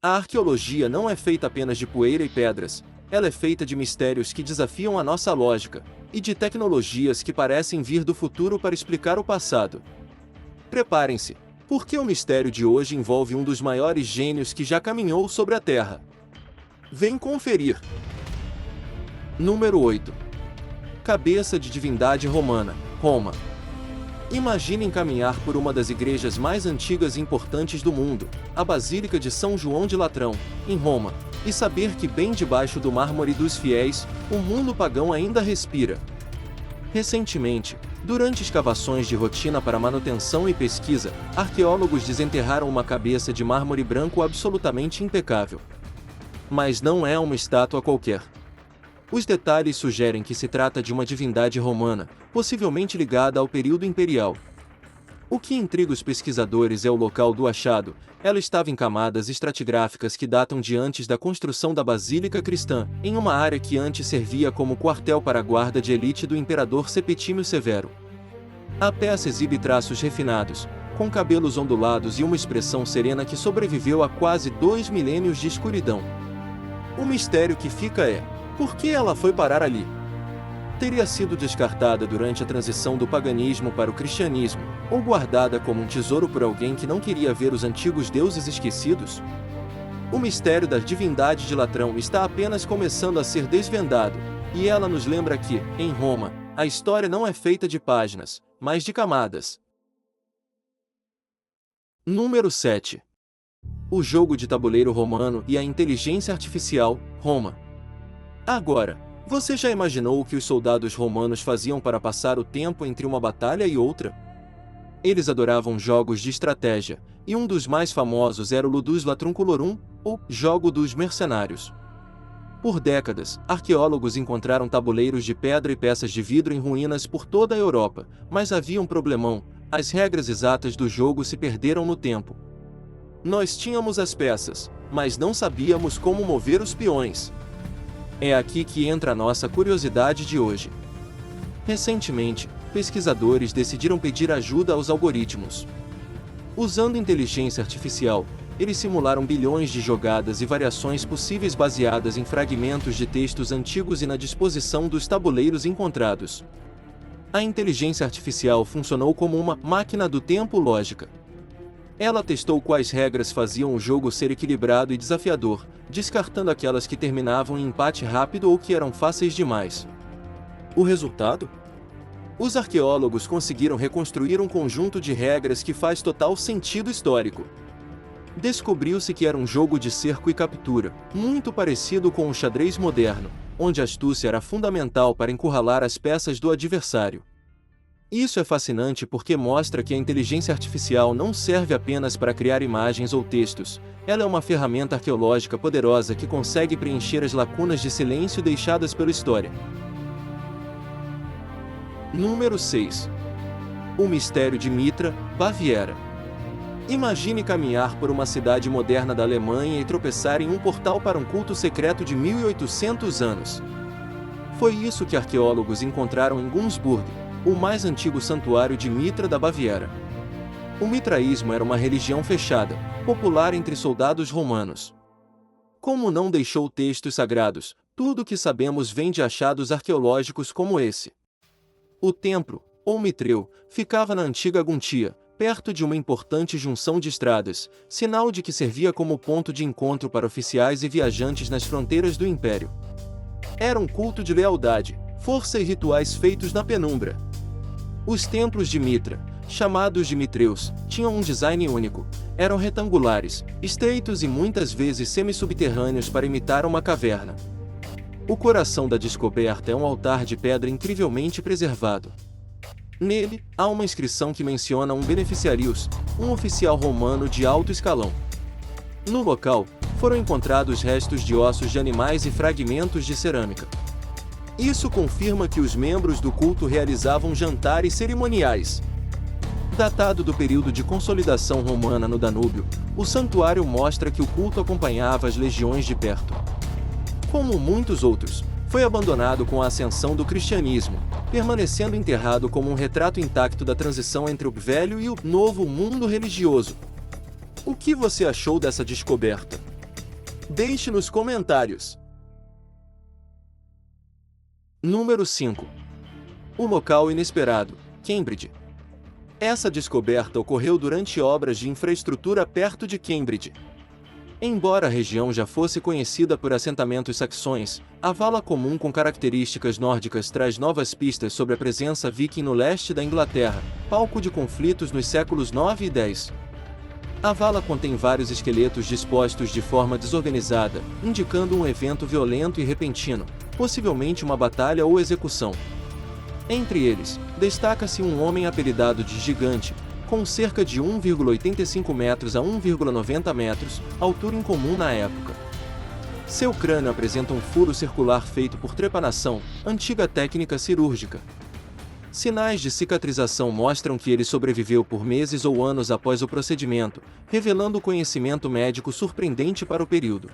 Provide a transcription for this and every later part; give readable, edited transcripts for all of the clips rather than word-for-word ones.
A arqueologia não é feita apenas de poeira e pedras, ela é feita de mistérios que desafiam a nossa lógica, e de tecnologias que parecem vir do futuro para explicar o passado. Preparem-se, porque o mistério de hoje envolve um dos maiores gênios que já caminhou sobre a Terra. Vem conferir. Número 8. Cabeça de divindade romana, Roma. Imaginem caminhar por uma das igrejas mais antigas e importantes do mundo, a Basílica de São João de Latrão, em Roma, e saber que bem debaixo do mármore dos fiéis, o mundo pagão ainda respira. Recentemente, durante escavações de rotina para manutenção e pesquisa, arqueólogos desenterraram uma cabeça de mármore branco absolutamente impecável. Mas não é uma estátua qualquer. Os detalhes sugerem que se trata de uma divindade romana, possivelmente ligada ao período imperial. O que intriga os pesquisadores é o local do achado. Ela estava em camadas estratigráficas que datam de antes da construção da Basílica Cristã, em uma área que antes servia como quartel para a guarda de elite do imperador Septímio Severo. A peça exibe traços refinados, com cabelos ondulados e uma expressão serena que sobreviveu a quase 2 milênios de escuridão. O mistério que fica é: por que ela foi parar ali? Teria sido descartada durante a transição do paganismo para o cristianismo, ou guardada como um tesouro por alguém que não queria ver os antigos deuses esquecidos? O mistério da divindade de Latrão está apenas começando a ser desvendado, e ela nos lembra que, em Roma, a história não é feita de páginas, mas de camadas. Número 7. O jogo de tabuleiro romano e a inteligência artificial, Roma. Agora, você já imaginou o que os soldados romanos faziam para passar o tempo entre uma batalha e outra? Eles adoravam jogos de estratégia, e um dos mais famosos era o Ludus Latrunculorum, ou Jogo dos Mercenários. Por décadas, arqueólogos encontraram tabuleiros de pedra e peças de vidro em ruínas por toda a Europa, mas havia um problemão: as regras exatas do jogo se perderam no tempo. Nós tínhamos as peças, mas não sabíamos como mover os peões. É aqui que entra a nossa curiosidade de hoje. Recentemente, pesquisadores decidiram pedir ajuda aos algoritmos. Usando inteligência artificial, eles simularam bilhões de jogadas e variações possíveis baseadas em fragmentos de textos antigos e na disposição dos tabuleiros encontrados. A inteligência artificial funcionou como uma máquina do tempo lógica. Ela testou quais regras faziam o jogo ser equilibrado e desafiador, descartando aquelas que terminavam em empate rápido ou que eram fáceis demais. O resultado? Os arqueólogos conseguiram reconstruir um conjunto de regras que faz total sentido histórico. Descobriu-se que era um jogo de cerco e captura, muito parecido com o xadrez moderno, onde a astúcia era fundamental para encurralar as peças do adversário. Isso é fascinante porque mostra que a inteligência artificial não serve apenas para criar imagens ou textos, ela é uma ferramenta arqueológica poderosa que consegue preencher as lacunas de silêncio deixadas pela história. Número 6. O mistério de Mitra, Baviera. Imagine caminhar por uma cidade moderna da Alemanha e tropeçar em um portal para um culto secreto de 1800 anos. Foi isso que arqueólogos encontraram em Gunzburg, o mais antigo santuário de Mitra da Baviera. O mitraísmo era uma religião fechada, popular entre soldados romanos. Como não deixou textos sagrados, tudo o que sabemos vem de achados arqueológicos como esse. O templo, ou mitreu, ficava na antiga Guntia, perto de uma importante junção de estradas, sinal de que servia como ponto de encontro para oficiais e viajantes nas fronteiras do império. Era um culto de lealdade, força e rituais feitos na penumbra. Os templos de Mitra, chamados de mitreus, tinham um design único. Eram retangulares, estreitos e muitas vezes semi-subterrâneos para imitar uma caverna. O coração da descoberta é um altar de pedra incrivelmente preservado. Nele, há uma inscrição que menciona um beneficiarius, um oficial romano de alto escalão. No local, foram encontrados restos de ossos de animais e fragmentos de cerâmica. Isso confirma que os membros do culto realizavam jantares cerimoniais. Datado do período de consolidação romana no Danúbio, o santuário mostra que o culto acompanhava as legiões de perto. Como muitos outros, foi abandonado com a ascensão do cristianismo, permanecendo enterrado como um retrato intacto da transição entre o velho e o novo mundo religioso. O que você achou dessa descoberta? Deixe nos comentários. Número 5. O local inesperado, Cambridge. Essa descoberta ocorreu durante obras de infraestrutura perto de Cambridge. Embora a região já fosse conhecida por assentamentos saxões, a vala comum com características nórdicas traz novas pistas sobre a presença viking no leste da Inglaterra, palco de conflitos nos séculos 9 e 10. A vala contém vários esqueletos dispostos de forma desorganizada, indicando um evento violento e repentino, possivelmente uma batalha ou execução. Entre eles, destaca-se um homem apelidado de Gigante, com cerca de 1,85 metros a 1,90 metros, altura incomum na época. Seu crânio apresenta um furo circular feito por trepanação, antiga técnica cirúrgica. Sinais de cicatrização mostram que ele sobreviveu por meses ou anos após o procedimento, revelando conhecimento médico surpreendente para o período.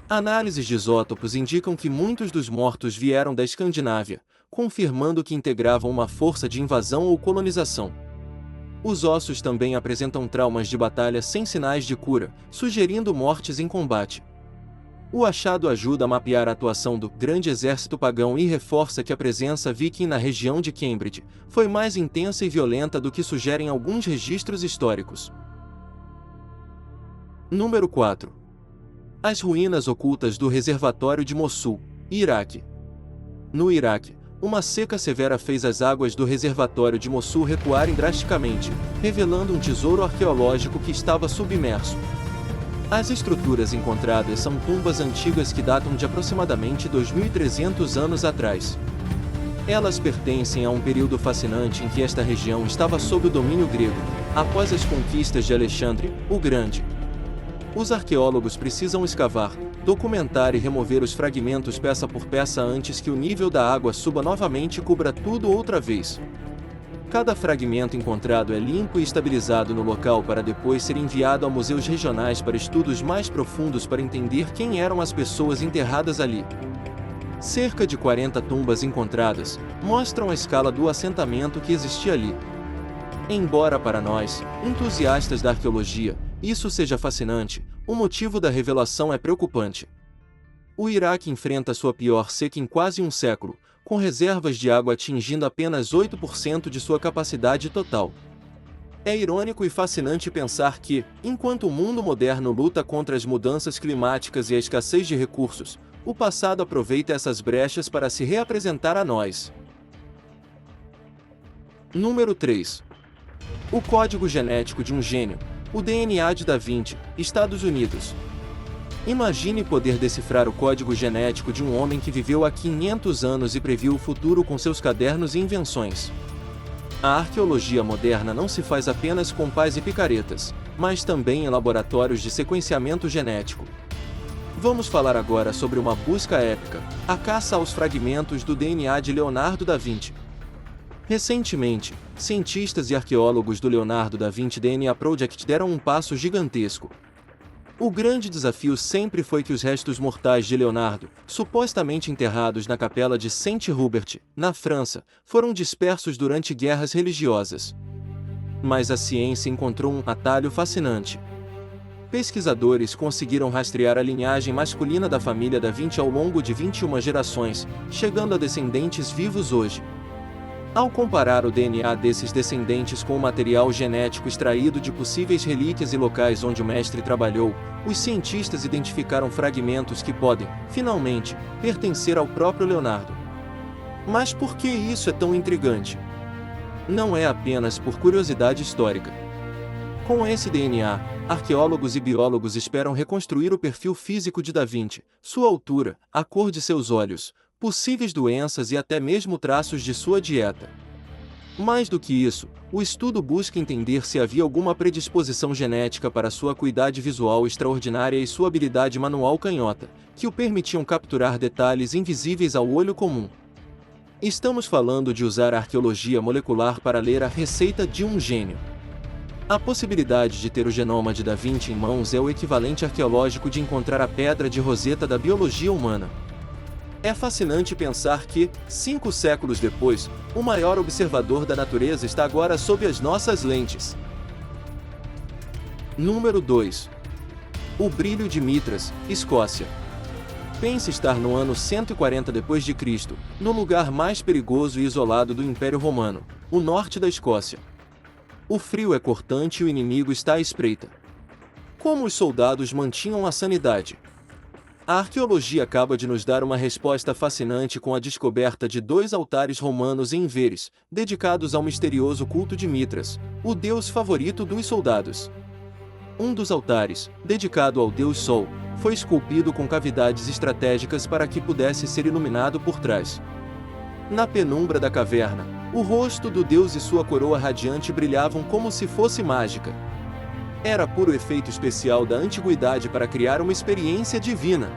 Análises de isótopos indicam que muitos dos mortos vieram da Escandinávia, confirmando que integravam uma força de invasão ou colonização. Os ossos também apresentam traumas de batalha sem sinais de cura, sugerindo mortes em combate. O achado ajuda a mapear a atuação do grande exército pagão e reforça que a presença viking na região de Cambridge foi mais intensa e violenta do que sugerem alguns registros históricos. Número 4. As ruínas ocultas do reservatório de Mossul, Iraque. No Iraque, uma seca severa fez as águas do reservatório de Mossul recuarem drasticamente, revelando um tesouro arqueológico que estava submerso. As estruturas encontradas são tumbas antigas que datam de aproximadamente 2.300 anos atrás. Elas pertencem a um período fascinante em que esta região estava sob o domínio grego, após as conquistas de Alexandre, o Grande. Os arqueólogos precisam escavar, documentar e remover os fragmentos peça por peça antes que o nível da água suba novamente e cubra tudo outra vez. Cada fragmento encontrado é limpo e estabilizado no local para depois ser enviado a museus regionais para estudos mais profundos para entender quem eram as pessoas enterradas ali. Cerca de 40 tumbas encontradas mostram a escala do assentamento que existia ali. Embora para nós, entusiastas da arqueologia, isso seja fascinante, o motivo da revelação é preocupante. O Iraque enfrenta sua pior seca em quase um século, com reservas de água atingindo apenas 8% de sua capacidade total. É irônico e fascinante pensar que, enquanto o mundo moderno luta contra as mudanças climáticas e a escassez de recursos, o passado aproveita essas brechas para se reapresentar a nós. Número 3. O código genético de um gênio, o DNA de Da Vinci, Estados Unidos. Imagine poder decifrar o código genético de um homem que viveu há 500 anos e previu o futuro com seus cadernos e invenções. A arqueologia moderna não se faz apenas com pás e picaretas, mas também em laboratórios de sequenciamento genético. Vamos falar agora sobre uma busca épica, a caça aos fragmentos do DNA de Leonardo da Vinci. Recentemente, cientistas e arqueólogos do Leonardo da Vinci DNA Project deram um passo gigantesco. O grande desafio sempre foi que os restos mortais de Leonardo, supostamente enterrados na capela de Saint-Hubert, na França, foram dispersos durante guerras religiosas. Mas a ciência encontrou um atalho fascinante. Pesquisadores conseguiram rastrear a linhagem masculina da família da Vinci ao longo de 21 gerações, chegando a descendentes vivos hoje. Ao comparar o DNA desses descendentes com o material genético extraído de possíveis relíquias e locais onde o mestre trabalhou, os cientistas identificaram fragmentos que podem, finalmente, pertencer ao próprio Leonardo. Mas por que isso é tão intrigante? Não é apenas por curiosidade histórica. Com esse DNA, arqueólogos e biólogos esperam reconstruir o perfil físico de Da Vinci, sua altura, a cor de seus olhos, possíveis doenças e até mesmo traços de sua dieta. Mais do que isso, o estudo busca entender se havia alguma predisposição genética para sua acuidade visual extraordinária e sua habilidade manual canhota, que o permitiam capturar detalhes invisíveis ao olho comum. Estamos falando de usar a arqueologia molecular para ler a receita de um gênio. A possibilidade de ter o genoma de Da Vinci em mãos é o equivalente arqueológico de encontrar a pedra de Roseta da biologia humana. É fascinante pensar que, 5 séculos depois, o maior observador da natureza está agora sob as nossas lentes. Número 2. O brilho de Mitras, Escócia. Pense estar no ano 140 d.C., no lugar mais perigoso e isolado do Império Romano, o norte da Escócia. O frio é cortante e o inimigo está à espreita. Como os soldados mantinham a sanidade? A arqueologia acaba de nos dar uma resposta fascinante com a descoberta de 2 altares romanos em Veres, dedicados ao misterioso culto de Mitras, o deus favorito dos soldados. Um dos altares, dedicado ao deus Sol, foi esculpido com cavidades estratégicas para que pudesse ser iluminado por trás. Na penumbra da caverna, o rosto do deus e sua coroa radiante brilhavam como se fosse mágica. Era puro efeito especial da antiguidade para criar uma experiência divina.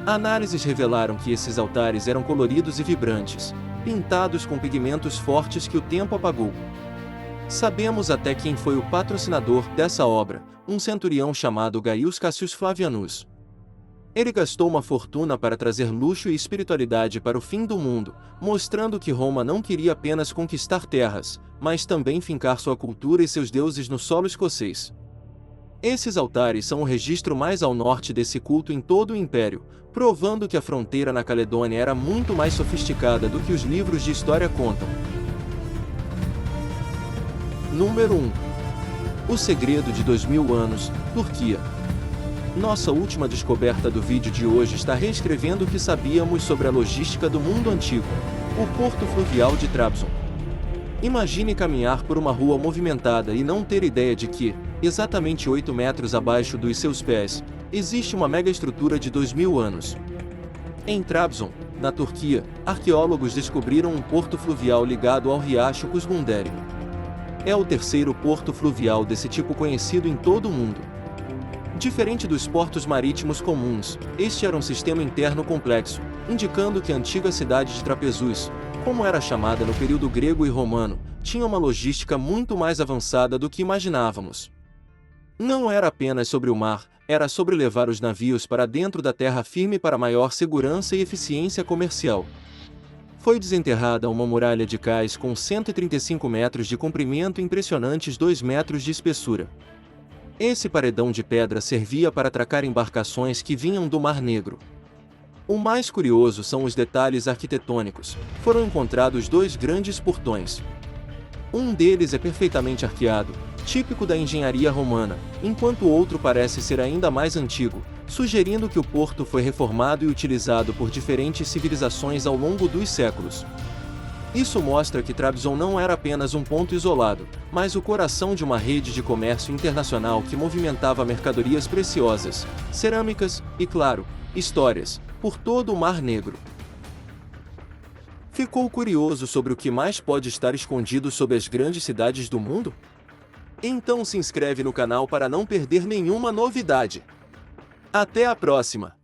Análises revelaram que esses altares eram coloridos e vibrantes, pintados com pigmentos fortes que o tempo apagou. Sabemos até quem foi o patrocinador dessa obra, um centurião chamado Gaius Cassius Flavianus. Ele gastou uma fortuna para trazer luxo e espiritualidade para o fim do mundo, mostrando que Roma não queria apenas conquistar terras, mas também fincar sua cultura e seus deuses no solo escocês. Esses altares são o registro mais ao norte desse culto em todo o Império, provando que a fronteira na Caledônia era muito mais sofisticada do que os livros de história contam. Número 1. O segredo de 2000 anos, Turquia. Nossa última descoberta do vídeo de hoje está reescrevendo o que sabíamos sobre a logística do mundo antigo, o porto fluvial de Trabzon. Imagine caminhar por uma rua movimentada e não ter ideia de que, exatamente 8 metros abaixo dos seus pés, existe uma megaestrutura de 2000 anos. Em Trabzon, na Turquia, arqueólogos descobriram um porto fluvial ligado ao riacho Kuzgundere. É o terceiro porto fluvial desse tipo conhecido em todo o mundo. Diferente dos portos marítimos comuns, este era um sistema interno complexo, indicando que a antiga cidade de Trapezus, como era chamada no período grego e romano, tinha uma logística muito mais avançada do que imaginávamos. Não era apenas sobre o mar, era sobre levar os navios para dentro da terra firme para maior segurança e eficiência comercial. Foi desenterrada uma muralha de cais com 135 metros de comprimento e impressionantes 2 metros de espessura. Esse paredão de pedra servia para atracar embarcações que vinham do Mar Negro. O mais curioso são os detalhes arquitetônicos. Foram encontrados 2 grandes portões. Um deles é perfeitamente arqueado, típico da engenharia romana, enquanto o outro parece ser ainda mais antigo, sugerindo que o porto foi reformado e utilizado por diferentes civilizações ao longo dos séculos. Isso mostra que Trabzon não era apenas um ponto isolado, mas o coração de uma rede de comércio internacional que movimentava mercadorias preciosas, cerâmicas e, claro, histórias, por todo o Mar Negro. Ficou curioso sobre o que mais pode estar escondido sob as grandes cidades do mundo? Então se inscreve no canal para não perder nenhuma novidade. Até a próxima!